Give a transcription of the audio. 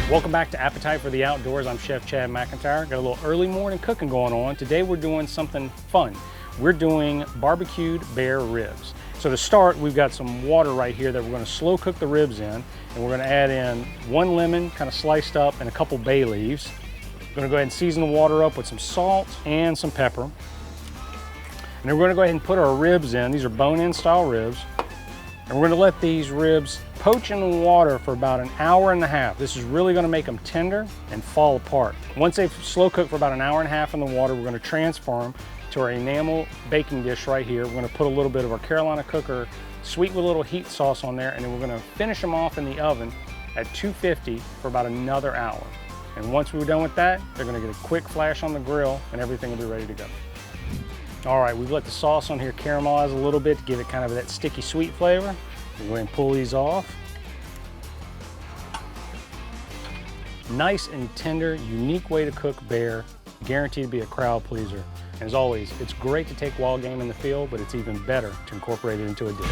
Welcome back to Appetite for the Outdoors. I'm Chef Chad McIntyre. Got a little early morning cooking going on. Today we're doing something fun. We're doing barbecued bear ribs. So to start, we've got some water right here that we're going to slow cook the ribs in, and we're going to add in 1 lemon, kind of sliced up, and a couple bay leaves. We're going to go ahead and season the water up with some salt and some pepper. And then we're going to go ahead and put our ribs in. These are bone-in style ribs. And we're going to let these ribs poach in the water for about an hour and a half. This is really going to make them tender and fall apart. Once they've slow cooked for about an hour and a half in the water, we're going to transfer them to our enamel baking dish right here. We're going to put a little bit of our Carolina cooker, sweet with a little heat sauce on there, and then we're going to finish them off in the oven at 250 for about another hour. And once we're done with that, they're going to get a quick flash on the grill and everything will be ready to go. All right, we've let the sauce on here caramelize a little bit to give it kind of that sticky sweet flavor. We'll go ahead and pull these off. Nice and tender, unique way to cook bear, guaranteed to be a crowd pleaser. And as always, it's great to take wild game in the field, but it's even better to incorporate it into a dish.